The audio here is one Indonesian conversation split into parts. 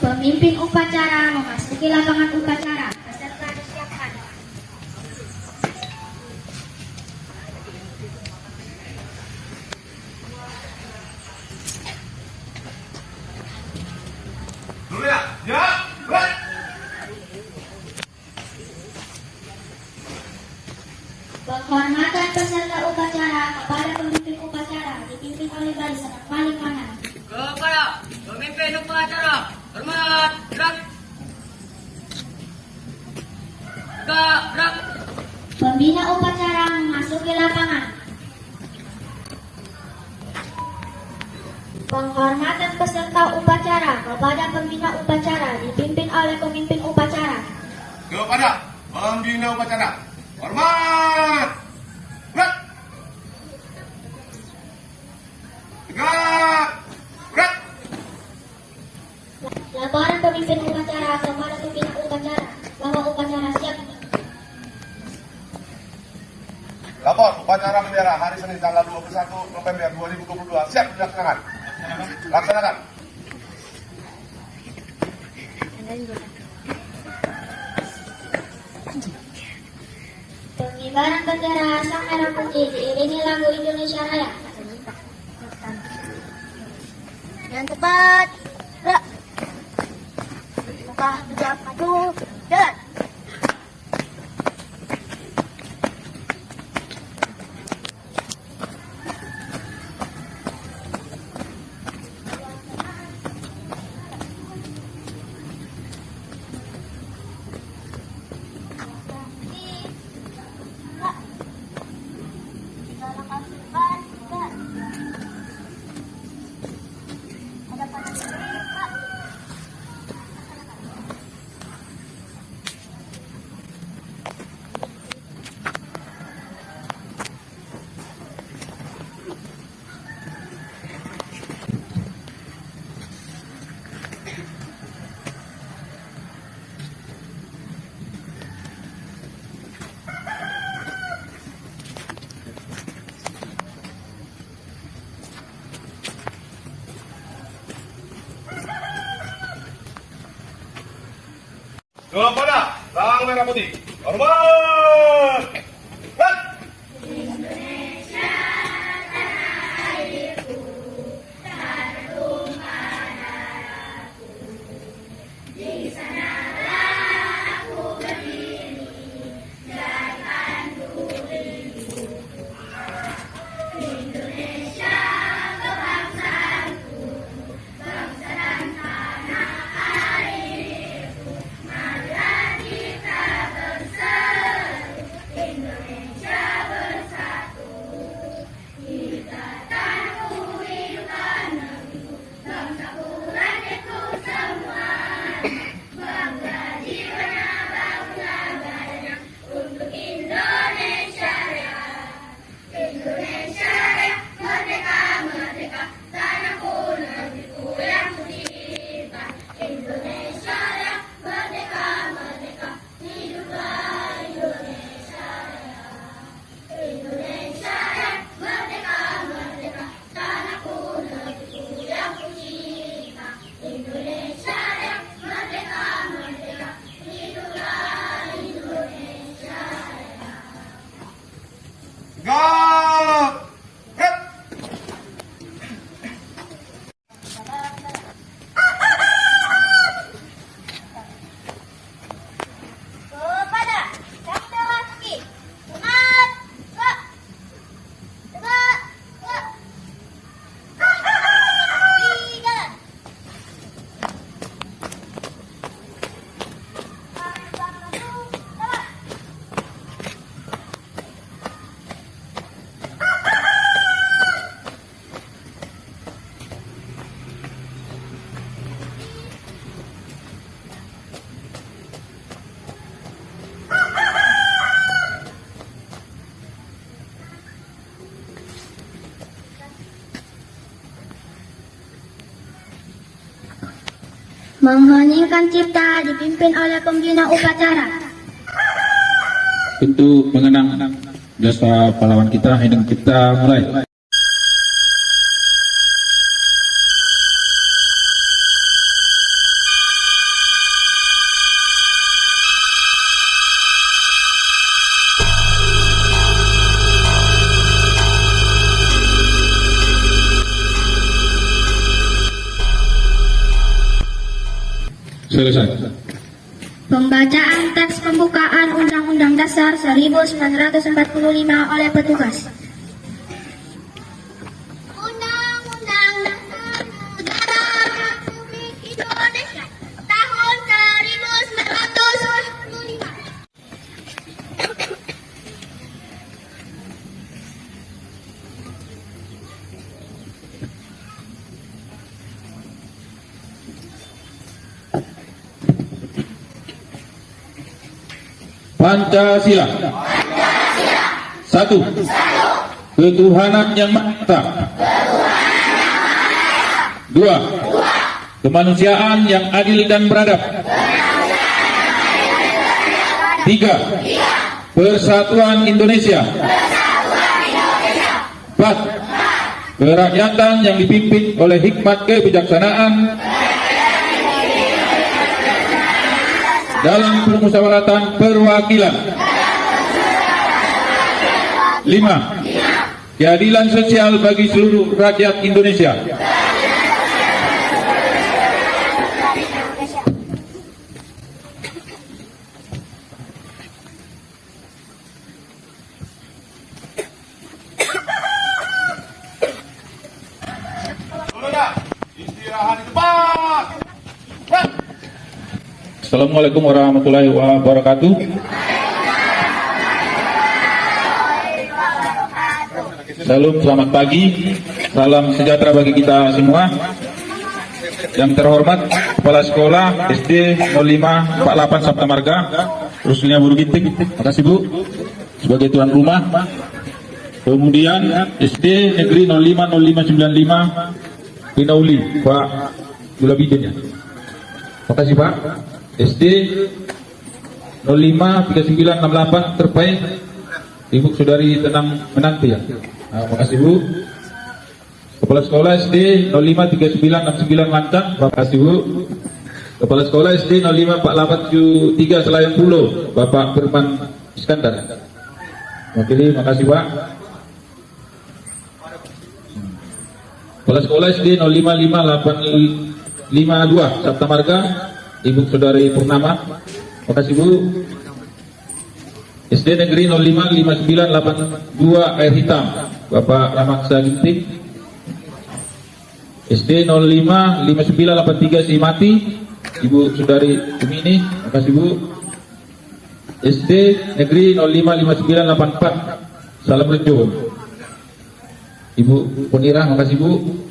Pemimpin upacara memasuki lapangan upacara. Peserta disiapkan. Dulu ya, ya, baik. Penghormatan peserta upacara kepada pemimpin upacara dipimpin oleh barisan paling kanan. Kepada pemimpin upacara, hormat, gerak. Gerak. Pembina upacara memasuki lapangan. Penghormatan peserta upacara kepada pembina upacara dipimpin oleh pemimpin upacara. Kepada pembina upacara, hormat, gerak. Tegak, gerak. Laporan pemimpin upacara kepada pembina upacara bahwa upacara siap. Lapor upacara bendera hari Senin tanggal 21 November 2022 siap dilaksanakan. Laksanakan. Pengibaran bendera sang merah putih diiringi lagu Indonesia Raya. Yang tepat, gerak. Buka, bergerak, maju, jalan. Kepada sang merah putih, hormat, gerak. Tegak, gerak. Kepada sang merah putih, hormat, gerak. Tegak, gerak. Di jalan. Maju, jalan. Mengheningkan cipta dipimpin oleh pembina upacara. Untuk mengenang jasa pahlawan kita, hening kita mulai. Selesai. Pembacaan teks pembukaan Undang-Undang Dasar 1945 oleh petugas. Undang-Undang Dasar Negara Republik Indonesia tahun 1945. Pancasila. Satu. Ketuhanan yang Maha Esa. Dua. Kemanusiaan yang adil dan beradab. Tiga. Persatuan Indonesia. Empat. Kerakyatan yang dipimpin oleh hikmat kebijaksanaan dalam permusyawaratan perwakilan. 5. Keadilan sosial bagi seluruh rakyat Indonesia. Istirahat di tempat. Assalamualaikum warahmatullahi wabarakatuh. Salam, selamat pagi. Salam sejahtera bagi kita semua. Yang terhormat Kepala Sekolah SD 0548 Sabta Marga, Ruslia Buru Ginting. Makasih Bu sebagai tuan rumah. Kemudian SD Negeri 050595 Pinauli Pak Gula Bidin ya. Makasih Pak. SD 053968 terbaik Ibu Saudari Tenang Menanti ya. Nah, makasih Bu. Kepala Sekolah SD 053969 Lancang, Bapak kasih Bu. Kepala Sekolah SD 054873 Selayang Pulau, Bapak Firman Iskandar. Wakili, makasih Pak. Kepala Sekolah SD 055852 Sabta Marga, Ibu Saudari Purnama. Makasih Bu. SD Negeri 055982 Air Hitam, Bapak Ramaksa Ginting. SD 055983 Simati, Ibu Saudari Kumini. Makasih Bu. SD Negeri 055984 Salam Rejo, Ibu Punira. Makasih Bu.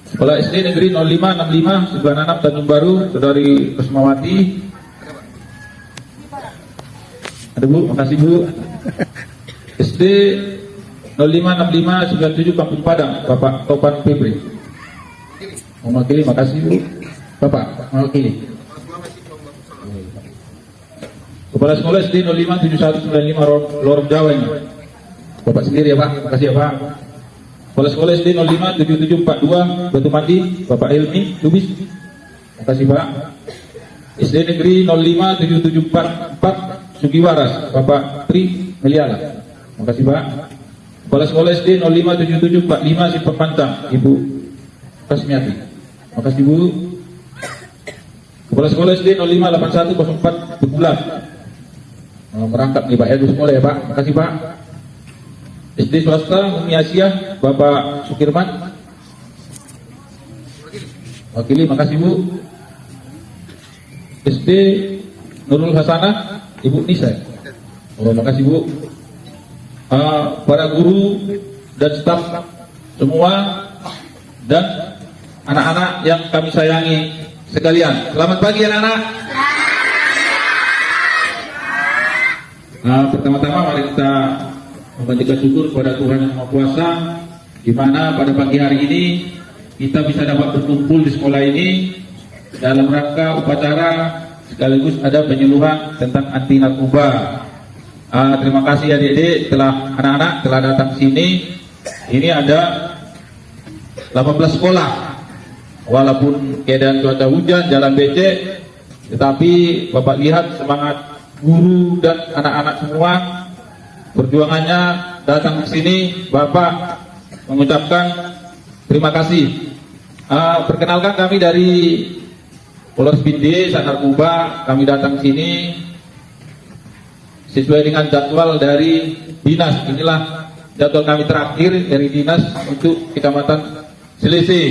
Kepala SD Negeri 056596 Tanjung Baru, Saudari Kusmawati. Ada Bu, makasih Bu. SD 056597 Kampung Padang, Bapak Topan Febri. Mewakili, makasih Bu. Bapak mewakili. Kepala Sekolah SD 057195 Lorong Jawa ini, Bapak sendiri ya Pak, makasih ya Pak. Kepala Sekolah SD 057742 Batu Mandi, Bapak Ilmi Lubis. Makasih Pak. SD Negeri 057744 Sugiwaras, Bapak Tri Meliala. Makasih Pak. Kepala Sekolah SD 057745 Simpang Pantang, Ibu Kasmiati. Makasih Bu. Kepala Sekolah SD 058104 Tegulang. Merangkap nih Pak ya, sekolah ya Pak. Makasih Pak. SD swasta Umi Asia, Bapak Sukirman. Wakili, makasih Bu. SD Nurul Hasanah, Ibu Nisa. Oh, makasih Bu. Para guru dan staf semua dan anak-anak yang kami sayangi sekalian. Selamat pagi anak-anak. Pertama-tama mari kita membacakan syukur kepada Tuhan Yang Maha Kuasa, di mana pada pagi hari ini kita bisa dapat berkumpul di sekolah ini dalam rangka upacara sekaligus ada penyuluhan tentang anti narkoba. Terima kasih adik-adik anak-anak telah datang ke sini. Ini ada 18 sekolah. Walaupun keadaan cuaca hujan, jalan becek, tetapi Bapak lihat semangat guru dan anak-anak semua perjuangannya datang ke sini. Bapak mengucapkan terima kasih. Perkenalkan kami dari Polres Pindi saat narkoba kami datang sini sesuai dengan jadwal dari dinas. Inilah jadwal kami terakhir dari dinas untuk Kecamatan Selesai,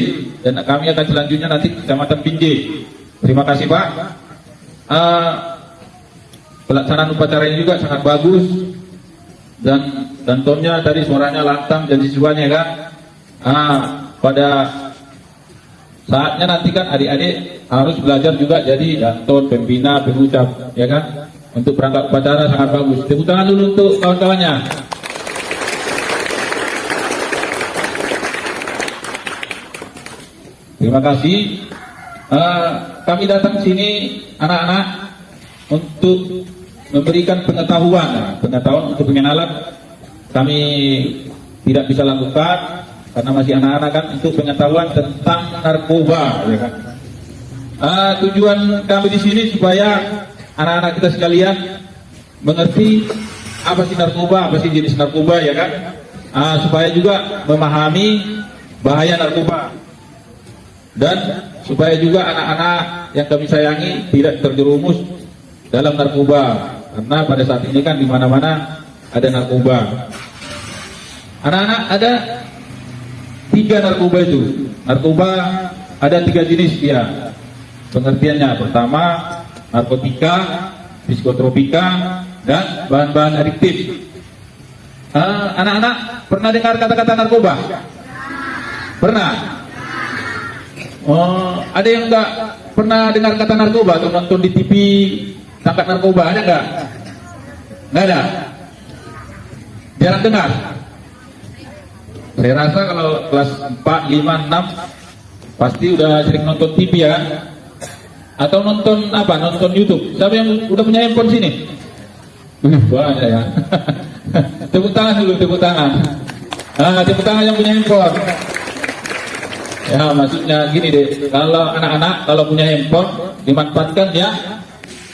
dan kami akan selanjutnya nanti Kecamatan Pindi. Terima kasih Pak. Pelaksanaan upacara ini juga sangat bagus, dan tonnya tadi suaranya lantang dan siswanya kan. Pada saatnya nanti kan adik-adik harus belajar juga jadi danton, pembina, pengucap, ya kan? Untuk perangkat upacara sangat bagus. Tepuk tangan dulu untuk kawan-kawannya. Terima kasih. Kami datang sini anak-anak untuk memberikan pengetahuan untuk pengenalan. Kami tidak bisa lakukan karena masih anak-anak kan, untuk pengetahuan tentang narkoba, ya kan. Tujuan kami di sini supaya anak-anak kita sekalian mengerti apa sih narkoba, apa sih jenis narkoba, ya kan. Supaya juga memahami bahaya narkoba, dan supaya juga anak-anak yang kami sayangi tidak terjerumus dalam narkoba, karena pada saat ini kan di mana-mana ada narkoba. Anak-anak, ada 3 narkoba itu. Narkoba ada 3 jenis ya pengertiannya. Pertama, narkotika, psikotropika, dan bahan-bahan adiktif. Anak-anak pernah dengar kata-kata narkoba? Pernah? Ada yang enggak pernah dengar kata narkoba atau nonton di TV tangkap narkoba? Ada enggak? Enggak ada? Jarang dengar? Saya rasa kalau kelas 4, 5, 6 pasti udah sering nonton TV ya kan? Atau nonton apa? Nonton YouTube. Siapa yang udah punya handphone sini? Banyak ya. Tepuk tangan dulu, tepuk tangan. Tepuk tangan yang punya handphone. Ya, maksudnya gini deh, kalau anak-anak kalau punya handphone dimanfaatkan ya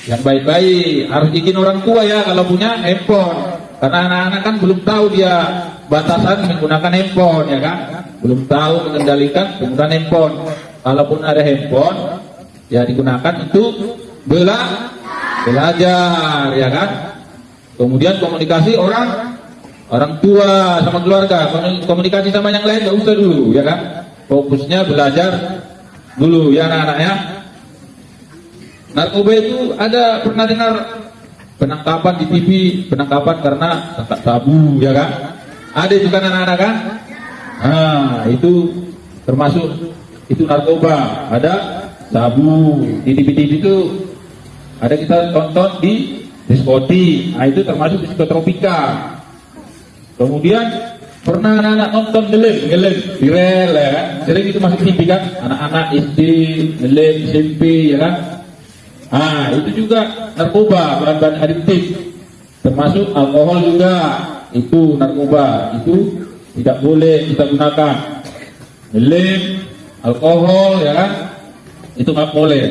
yang baik-baik. Harus izin orang tua ya kalau punya handphone. Karena anak-anak kan belum tahu dia batasan menggunakan handphone, ya kan? Belum tahu mengendalikan penggunaan handphone. Kalaupun ada handphone, ya digunakan untuk belajar, ya kan? Kemudian komunikasi orang tua sama keluarga, komunikasi sama yang lain nggak usah dulu, ya kan? Fokusnya belajar dulu, ya anak-anak ya. Narkoba itu ada pernah dengar penangkapan di TV, penangkapan karena tangkap sabu, ya kan? Ada itu kan anak-anak kan? Itu termasuk itu narkoba. Ada sabu di TV-TV itu, ada kita tonton di diskotik. Itu termasuk psikotropika. Kemudian pernah anak-anak nonton ngelem viral, ya kan? Sering itu masuk TV kan? Anak-anak SD ngelem SMP, ya kan? Itu juga narkoba, bahan-bahan adiktif, termasuk alkohol juga. Itu narkoba, itu tidak boleh kita gunakan. Lem, alkohol, ya kan? Itu nggak boleh.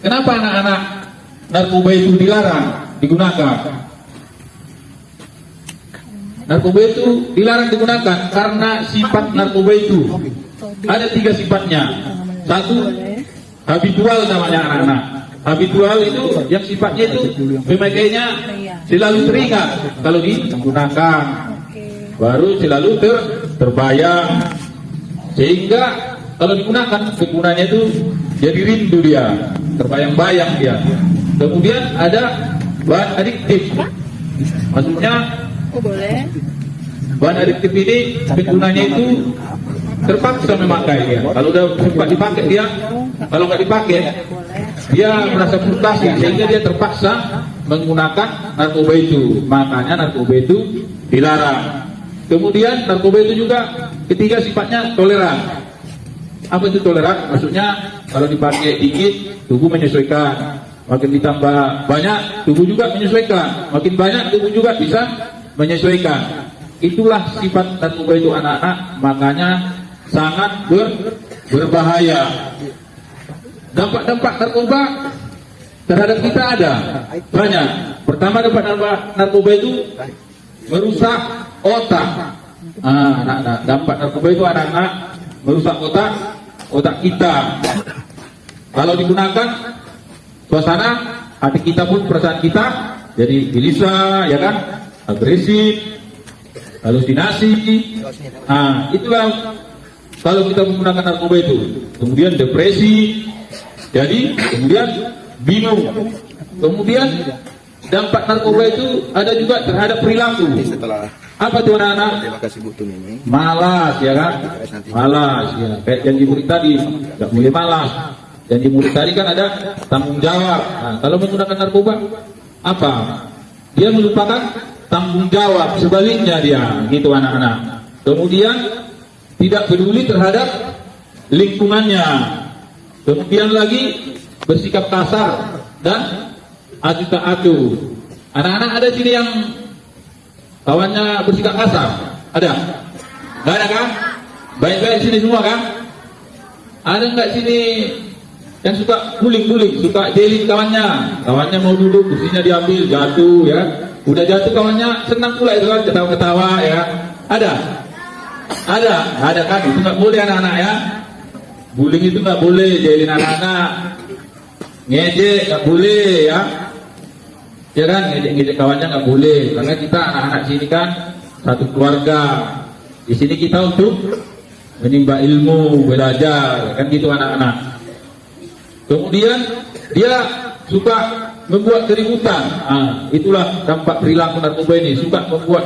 Kenapa anak-anak narkoba itu dilarang digunakan? Narkoba itu dilarang digunakan karena sifat narkoba itu ada 3 sifatnya. 1, habitual namanya anak-anak. Habitual itu yang sifatnya itu pemakainya selalu teringat kalau digunakan, baru selalu terbayang, sehingga kalau digunakan penggunanya itu jadi rindu dia, terbayang-bayang dia. Kemudian ada bahan adiktif, maksudnya bahan adiktif ini penggunanya itu terpaksa memakai dia. Kalau udah sempat dipakai dia, kalau nggak dipakai dia merasa frustasi sehingga dia terpaksa menggunakan narkoba itu. Makanya narkoba itu dilarang. Kemudian narkoba itu juga ketiga sifatnya toleran. Apa itu toleran? Maksudnya kalau dipakai dikit tubuh menyesuaikan, makin ditambah banyak tubuh juga menyesuaikan, makin banyak tubuh juga bisa menyesuaikan. Itulah sifat narkoba itu anak-anak, makanya sangat berbahaya. Dampak-dampak narkoba terhadap kita ada banyak. Pertama, dampak narkoba itu merusak otak. Dampak narkoba itu anak-anak merusak otak kita. Kalau digunakan suasana, hati kita pun, perasaan kita jadi gelisah, ya kan, agresif, halusinasi. Nah, itulah kalau kita menggunakan narkoba itu. Kemudian depresi, jadi kemudian bingung. Kemudian dampak narkoba itu ada juga terhadap perilaku. Apa tuh anak-anak? Malas, ya kan? Malas, ya. Kayak janji murid tadi, nggak boleh malas. Janji murid tadi kan ada tanggung jawab. Nah, kalau menggunakan narkoba, apa? Dia melupakan tanggung jawab. Sebaliknya dia, gitu anak-anak. Kemudian tidak peduli terhadap lingkungannya. Kemudian lagi bersikap kasar dan adu tak adu. Anak-anak ada sini yang kawannya bersikap kasar? Ada? Nggak ada kan? Baik-baik sini semua kan? Ada nggak sini yang suka guling-guling, suka jeling kawannya? Kawannya mau duduk, kursinya diambil, jatuh ya. Udah jatuh kawannya senang pula itu kan, ketawa-ketawa ya. Ada? Ada kan? Itu nggak boleh anak-anak ya. Guling itu nggak boleh, jeling anak-anak. Ngejek nggak boleh ya. Ya kan, ngejek kawannya nggak boleh, karena kita anak-anak sini kan satu keluarga. Di sini kita untuk menimba ilmu, belajar, kan gitu anak-anak. Kemudian dia suka membuat keributan. Itulah dampak perilaku narkoba ini, suka membuat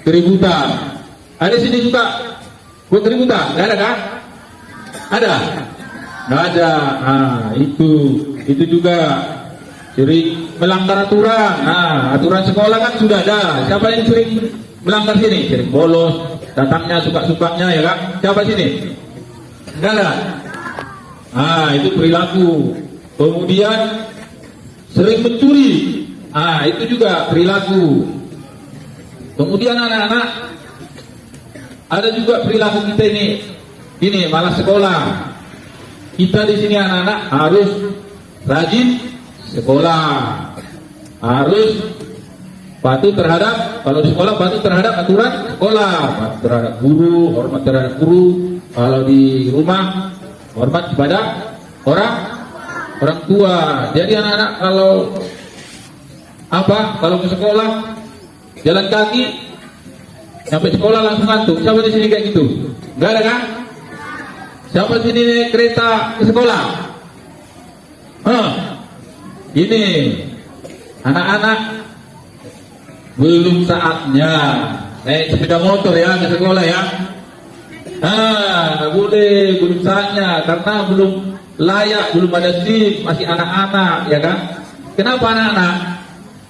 keributan. Ada sini suka buat keributan? Nggak ada kan? Ada? Nggak ada. Itu juga sering melanggar aturan. Aturan sekolah kan sudah ada. Siapa yang sering melanggar sini? Sering bolos, datangnya suka-sukanya ya kan? Siapa sini? Enggak ada. Itu perilaku. Kemudian sering mencuri. Itu juga perilaku. Kemudian anak-anak ada juga perilaku kita ini malas sekolah. Kita di sini anak-anak harus rajin sekolah, harus patuh terhadap, kalau di sekolah patuh terhadap aturan sekolah, patuh terhadap guru, hormat terhadap guru. Kalau di rumah hormat kepada orang tua. Jadi anak-anak kalau ke sekolah jalan kaki sampai sekolah langsung ngantuk. Siapa di sini kayak gitu? Enggak ada kan? Siapa di sini naik kereta ke sekolah? Ini anak-anak belum saatnya naik sepeda motor ya ke sekolah ya. Nggak boleh, belum saatnya, karena belum layak, belum ada SIM, masih anak-anak ya kan. Kenapa anak-anak?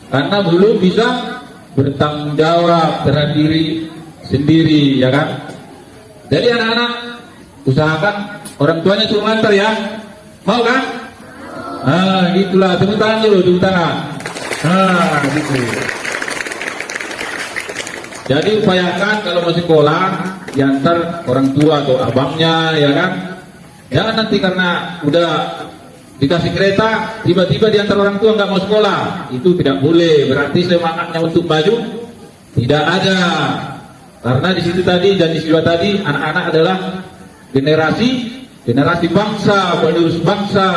Karena belum bisa bertanggung jawab terhadap diri sendiri ya kan. Jadi anak-anak usahakan orang tuanya suruh ngantar ya. Mau kan? Itulah, tepuk tangan dulu, tepuk tangan. Gitu. Jadi upayakan kalau mau sekolah diantar orang tua atau abangnya ya kan. Jangan nanti karena udah dikasih kereta tiba-tiba diantar orang tua nggak mau sekolah. Itu tidak boleh, berarti semangatnya untuk maju tidak ada. Karena di situ tadi dan di sini tadi anak-anak adalah generasi bangsa, penerus bangsa,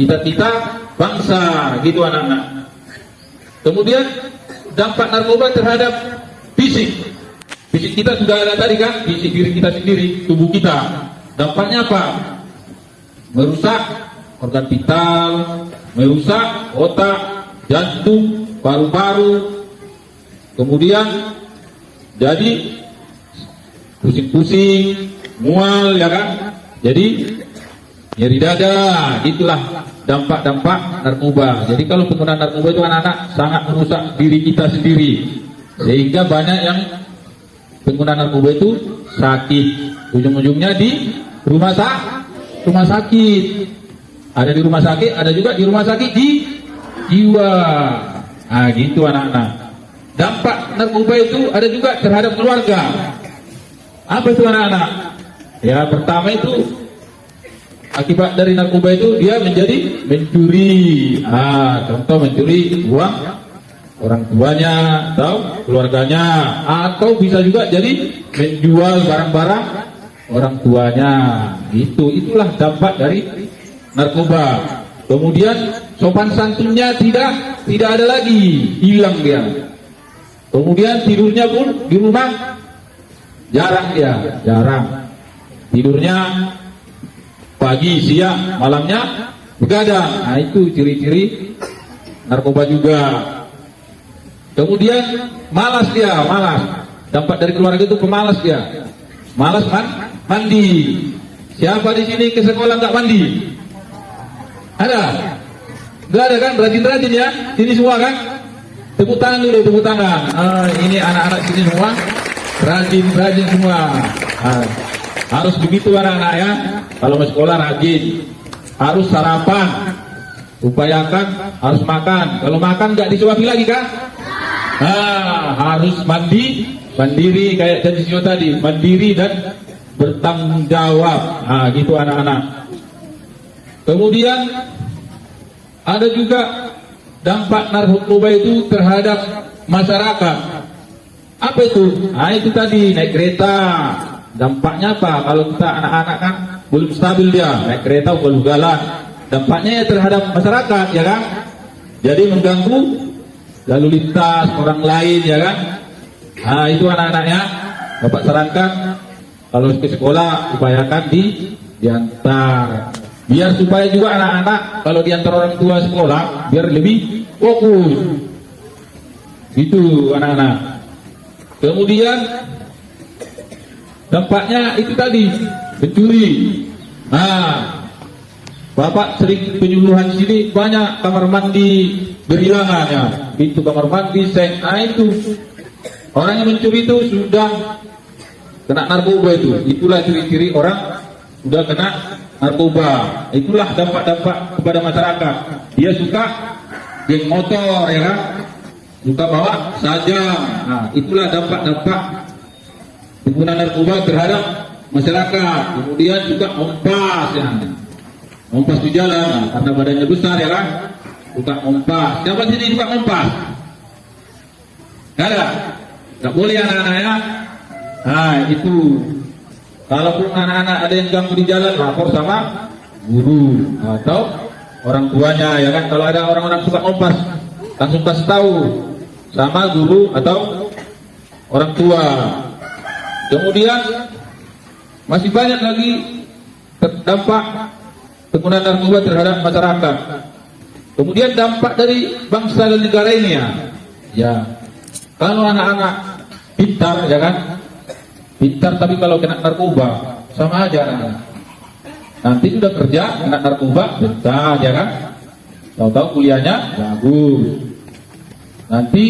cita-cita bangsa, gitu anak-anak. Kemudian dampak narkoba terhadap fisik kita sudah ada tadi kan, fisik diri kita sendiri, tubuh kita. Dampaknya apa? Merusak organ vital, merusak otak, jantung, paru-paru. Kemudian jadi pusing-pusing, mual ya kan. Jadi nyeri dada. Itulah dampak-dampak narkoba. Jadi kalau penggunaan narkoba itu anak-anak sangat merusak diri kita sendiri, sehingga banyak yang pengguna narkoba itu sakit, ujung-ujungnya di rumah sakit. Ada di rumah sakit, ada juga di rumah sakit jiwa. Gitu anak-anak. Dampak narkoba itu ada juga terhadap keluarga. Apa itu anak-anak? Ya, pertama itu akibat dari narkoba itu dia menjadi mencuri. Contoh mencuri uang orang tuanya atau keluarganya, atau bisa juga jadi menjual barang-barang orang tuanya. Itulah dampak dari narkoba. Kemudian sopan santunnya tidak ada lagi, hilang dia. Kemudian tidurnya pun di rumah jarang tidurnya pagi, siang, malamnya begadang. Nah, itu ciri-ciri narkoba juga. Kemudian malas. Dampak dari keluarga itu pemalas dia. Malas mandi. Siapa di sini ke sekolah nggak mandi? Ada? Nggak ada kan? Rajin-rajin ya? Sini semua kan? Tepuk tangan dulu, tepuk tangan. Ini anak-anak sini semua rajin semua. Harus begitu anak-anak ya. Kalau mau sekolah rajin. Harus sarapan. Upayakan harus makan. Kalau makan nggak disuapi lagi kan? Harus mandiri kayak janji Sio tadi, mandiri dan bertanggung jawab. Gitu anak-anak. Kemudian ada juga dampak narkoba itu terhadap masyarakat. Apa itu? Itu tadi naik kereta. Dampaknya apa? Kalau kita anak-anak kan belum stabil dia, naik kereta ugal-ugalan. Dampaknya ya terhadap masyarakat, ya kan? Jadi mengganggu lalu lintas orang lain, ya kan? Itu anak-anaknya Bapak sarankan kalau ke sekolah upayakan diantar. Biar supaya juga anak-anak kalau diantar orang tua sekolah biar lebih fokus. Itu anak-anak. Kemudian dampaknya itu tadi pencuri. Bapak sering penyuluhan sini banyak kamar mandi berhilangan ya. Pintu kamar mandi seng. Itu orang yang mencuri itu sudah kena narkoba itu. Itulah ciri-ciri orang sudah kena narkoba. Itulah dampak-dampak kepada masyarakat. Dia suka geng motor, ya kan? Suka bawa sajam. Itulah dampak-dampak penggunaan narkoba terhadap masyarakat. Kemudian juga ompas, ya. Ompas di jalan, karena badannya besar, ya kan? Suka ompas. Siapa sini suka ompas? Nggak ada? Nggak boleh anak-anak ya. Itu. Kalaupun anak-anak ada yang ganggu di jalan, lapor sama guru atau orang tuanya, ya kan? Kalau ada orang-orang suka ompas, langsung kasih tahu sama guru atau orang tua. Kemudian masih banyak lagi dampak penggunaan narkoba terhadap masyarakat. Kemudian dampak dari bangsa dan negara ini ya. Kalau anak-anak pintar, ya kan? Pintar tapi kalau kena narkoba sama aja anak-anak. Nanti sudah kerja kena narkoba bentar, ya kan? Tahu-tahu kuliahnya bagus. Nanti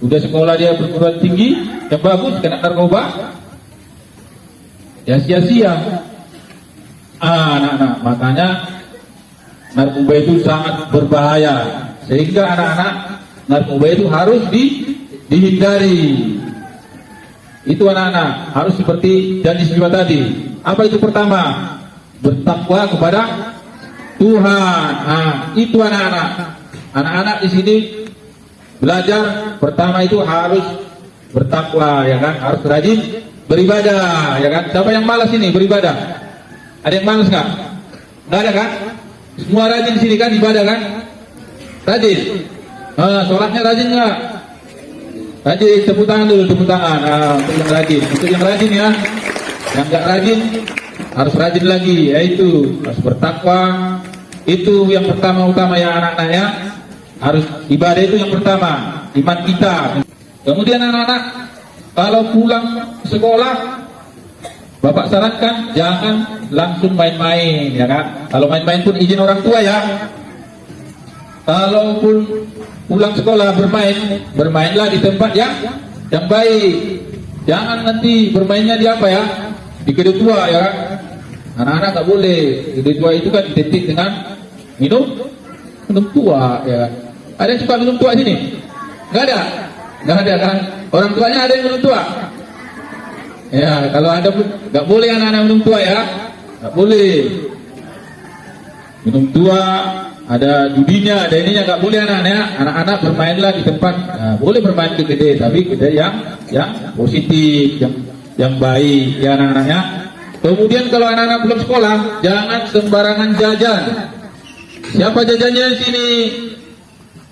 udah sekolah dia perguruan tinggi yang bagus kena narkoba, ya sia-sia. Anak-anak, makanya narkoba itu sangat berbahaya. Sehingga anak-anak narkoba itu harus dihindari. Itu anak-anak harus seperti janji Sio tadi. Apa itu pertama? Bertakwa kepada Tuhan. Itu anak-anak. Anak-anak di sini belajar pertama itu harus bertakwa, ya kan? Harus rajin beribadah, ya kan? Siapa yang malas ini beribadah? Ada yang malas nggak? Nggak ada kan? Semua rajin sini kan ibadah kan? Rajin. Sholatnya rajin nggak? Rajin, tepuk tangan dulu, tepuk tangan. Untuk yang rajin, untuk yang rajin ya. Yang nggak rajin harus rajin lagi. Yaitu harus bertakwa. Itu yang pertama-utama ya anak-anak ya. Harus ibadah itu yang pertama, iman kita. Kemudian anak-anak kalau pulang sekolah, Bapak sarankan jangan langsung main-main, ya kan? Kalau main-main pun izin orang tua ya. Kalau pulang sekolah bermainlah di tempat yang baik. Jangan nanti bermainnya di apa ya? Di kedai tua, ya kan? Anak-anak nggak boleh. Kedai tua itu kan identik dengan minum tua, ya. Ada yang suka minum tua sini? Nggak ada? Nggak ada kan? Orang tuanya ada yang minum tua? Ya, kalau ada pun nggak boleh anak-anak minum tua ya. Nggak boleh. Minum tua, ada judinya, ada ininya, nggak boleh anak-anaknya. Anak-anak bermainlah di tempat. Nah, boleh bermain di kedai, tapi kedai yang positif, yang baik ya anak-anaknya. Kemudian kalau anak-anak belum sekolah, jangan sembarangan jajan. Siapa jajannya di sini?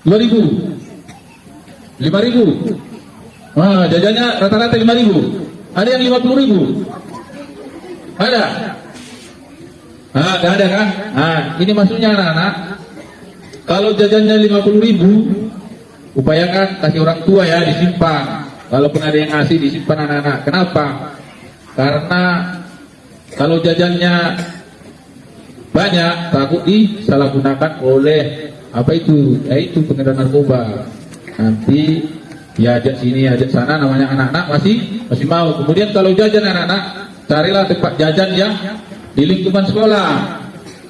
2.000, 5.000. Ah, jajannya rata-rata 5.000. Ada yang 50.000. Ada? Ah, tidak ada kan? Ah, ini maksudnya anak-anak. Kalau jajannya 50.000, upayakan kasih orang tua ya, disimpan. Kalaupun ada yang ngasih, disimpan anak-anak. Kenapa? Karena kalau jajannya banyak, takut disalahgunakan oleh apa itu? Yaitu pengedar narkoba. Nanti diajak sini, ajak sana, namanya anak-anak masih mau. Kemudian kalau jajan anak-anak, carilah tempat jajan yang di lingkungan sekolah.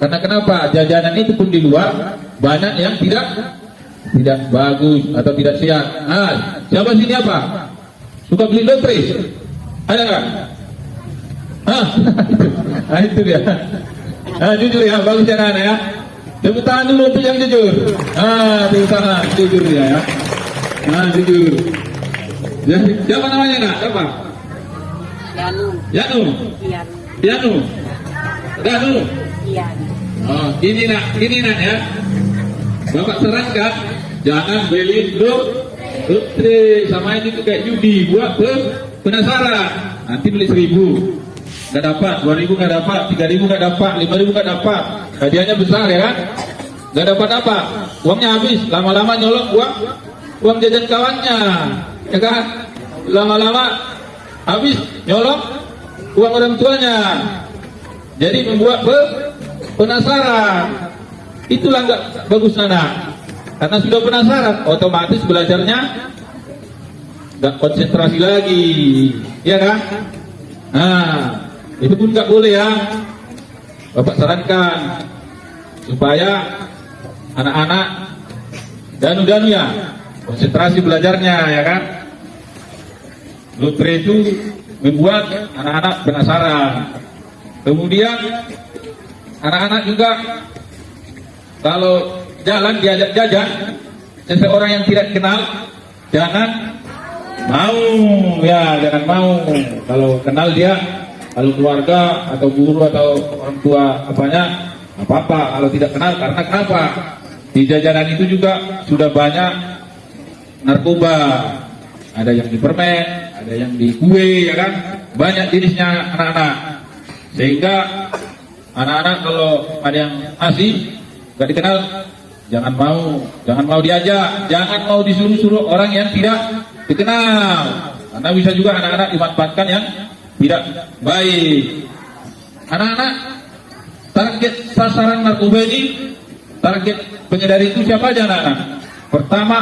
Karena kenapa? Jajanan itu pun di luar banyak yang tidak bagus atau tidak sehat. Ah, siapa sini apa? Suka beli lotre? Ada nggak? Ah, itu dia. Ah, jujur ya, bagus ya anak-anak ya. Tepuk tangan dulu untuk yang jujur. Ah, tepuk tangan, jujur dia ya. Ah, jujur. Ya, siapa namanya nak? Siapa? Yanu. Danu. Oh, ini nak ya. Bapak sarankan jangan beli lotre sama ini tuh kayak judi, buat penasaran. Nanti beli 1.000 nggak dapat, 2.000 nggak dapat, 3.000 nggak dapat, 5.000 nggak dapat. Hadiahnya besar ya kan? Nggak dapat apa? Uangnya habis. Lama-lama nyolong uang jajan kawannya, ya kan? Lama-lama habis nyolong uang orang tuanya. Jadi membuat penasaran. Itulah nggak bagus anak. Karena sudah penasaran, otomatis belajarnya nggak konsentrasi lagi, ya kan? Nah, itu pun nggak boleh ya. Bapak sarankan supaya anak-anak danu ya, konsentrasi belajarnya, ya kan? Lotre itu membuat anak-anak penasaran. Kemudian anak-anak juga kalau jalan diajak jajan seseorang yang tidak kenal, jangan mau ya, jangan mau. Kalau kenal dia, kalau keluarga atau guru atau orang tua apanya, apa-apa. Kalau tidak kenal, karena kenapa? Di jajanan itu juga sudah banyak narkoba. Ada yang di permen, ada yang di kue, ya kan? Banyak jenisnya anak-anak. Sehingga anak-anak kalau ada yang ngasih gak dikenal, jangan mau diajak, jangan mau disuruh-suruh orang yang tidak dikenal. Karena bisa juga anak-anak dimanfaatkan yang tidak baik. Anak-anak, target sasaran narkoba ini, target pengedar itu siapa aja anak-anak? Pertama,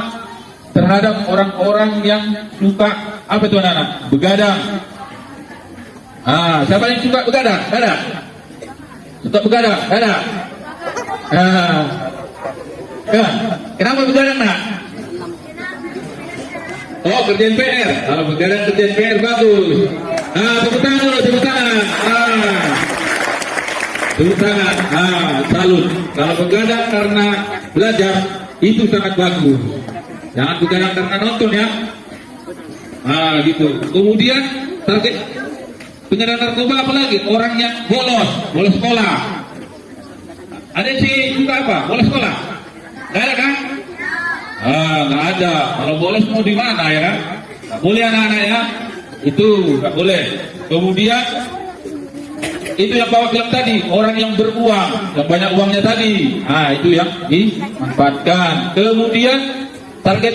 terhadap orang-orang yang suka apa itu anak-anak? Begadang. Ah, siapa yang suka begadang? Ada? Suka begadang? Ada? Ah. Ya, kenapa begadang nak? Oh, kerjaan PR. Kalau begadang kerjaan PR bagus. Ah, tepuk tangan dulu, tepuk tangan. Ah. Tepuk tangan. Ah, salut. Kalau begadang karena belajar itu sangat bagus. Jangan begadang karena nonton ya. Ah, gitu. Kemudian target pengedar narkoba apa lagi? Orang yang bolos sekolah. Ada sih juga apa? Bolos sekolah? Gak ada kan? Ah, nggak ada. Kalau bolos mau di mana ya kan? Nggak boleh anak-anak ya. Itu nggak boleh. Kemudian itu yang Bapak bilang tadi, orang yang beruang, yang banyak uangnya tadi. Ah, itu yang dimanfaatkan. Kemudian target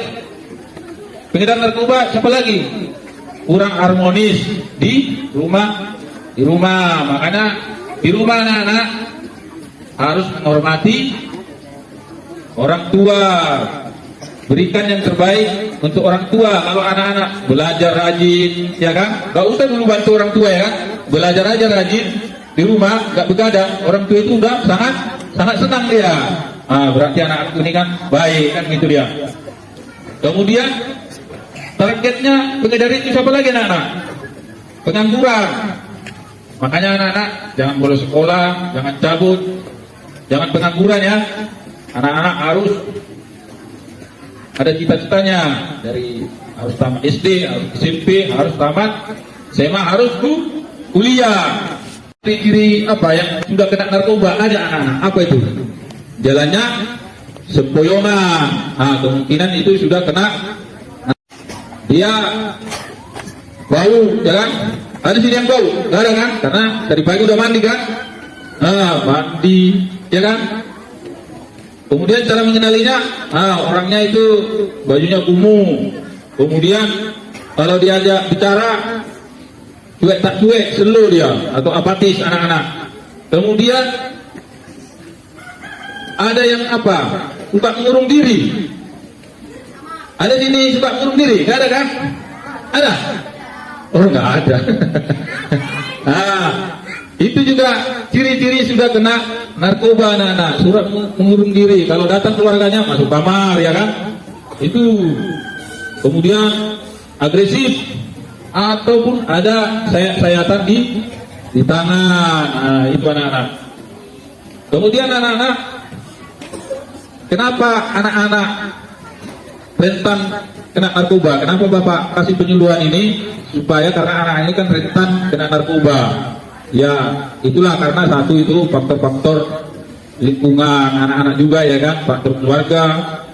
pengedar narkoba siapa lagi? Kurang harmonis di rumah. Makanya di rumah anak-anak harus menghormati orang tua. Berikan yang terbaik untuk orang tua. Kalau anak-anak belajar rajin, ya kan? Gak usah dulu bantu orang tua ya kan? Belajar aja rajin di rumah, gak begadang. Orang tua itu udah sangat senang dia. Ah, berarti anak-anak ini kan baik kan, gitu dia. Kemudian targetnya pengedar itu siapa lagi anak-anak? Pengangguran. Makanya anak-anak jangan bolos sekolah, jangan cabut, jangan pengangguran ya. Anak-anak harus ada cita-citanya, dari harus tamat SD, harus SMP, harus tamat SMA, harus kuliah. Ciri-ciri apa yang sudah kena narkoba ada anak-anak, apa itu? Jalannya sempoyongan. Kemungkinan itu sudah kena. Dia bau, ya kan? Ada sini yang bau, nggak ada kan? Karena tadi pagi udah mandi kan? Mandi, ya kan? Kemudian cara mengenalinya, orangnya itu bajunya kumuh. Kemudian kalau diajak bicara, cuek tak cuek, slow dia atau apatis anak-anak. Kemudian ada yang apa? Suka mengurung diri. Ada sini suka mengurung diri, nggak ada kan? Ada? Oh, nggak ada. Itu juga ciri-ciri sudah kena narkoba anak-anak. Surat mengurung diri. Kalau datang keluarganya masuk kamar, ya kan? Itu. Kemudian agresif ataupun ada sayatan di tangan. Itu anak-anak. Kemudian anak-anak, kenapa anak-anak rentan kena narkoba? Kenapa Bapak kasih penyuluhan ini? Supaya karena anak ini kan rentan kena narkoba. Ya, itulah karena satu itu faktor-faktor lingkungan anak-anak juga, ya kan? Faktor keluarga,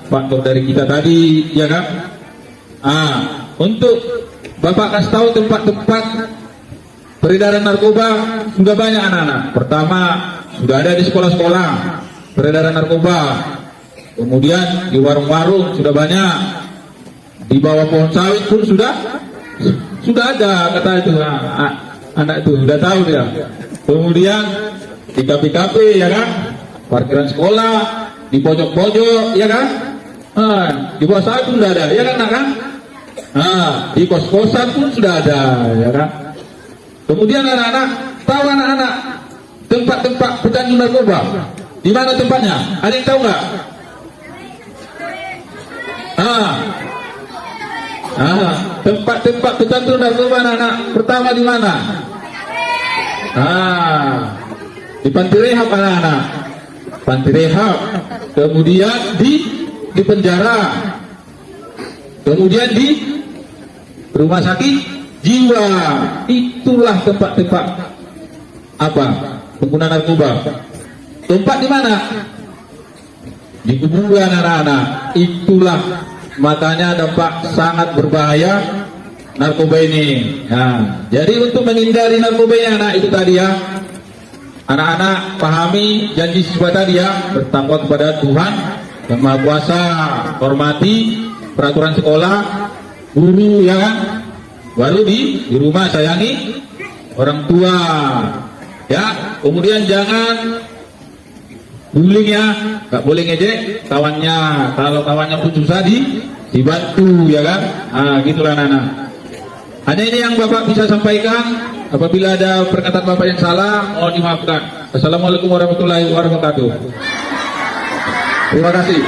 faktor dari kita tadi, ya kan? Untuk Bapak kasih tahu tempat-tempat peredaran narkoba sudah banyak anak-anak. Pertama, sudah ada di sekolah-sekolah peredaran narkoba. Kemudian di warung-warung sudah banyak. Di bawah pohon sawit pun sudah ada, kata itu. Anak itu sudah tahu dia. Kemudian di KP-KP, ya kan? Parkiran sekolah, di pojok-pojok, ya kan? Di bawah sawit pun sudah ada, ya kan, kan? Di kos-kosan pun sudah ada, ya kan? Kemudian anak-anak tahu anak-anak tempat-tempat pecandu narkoba. Di mana tempatnya? Ada yang tahu nggak? Tempat-tempat pecandu narkoba anak-anak pertama di mana? Di panti rehab anak-anak. Panti rehab. Kemudian di penjara. Kemudian di rumah sakit jiwa. Itulah tempat-tempat apa? Pengguna narkoba. Tempat di mana? Di kuburan anak-anak. Itulah makanya dampak sangat berbahaya narkoba ini. Jadi untuk menghindari narkoba ini anak itu tadi ya, anak-anak pahami janji siswa tadi ya, bertakwa kepada Tuhan Yang Maha Kuasa, hormati peraturan sekolah, guru, ya kan? Baru di rumah sayangi orang tua, ya. Kemudian jangan bullying ya, nggak boleh ngejek kawannya. Kalau kawannya pun susah dibantu, ya kan? Gitulah anak-anak. Hanya ini yang Bapak bisa sampaikan. Apabila ada perkataan Bapak yang salah, mohon dimaafkan. Assalamualaikum warahmatullahi wabarakatuh. Terima kasih.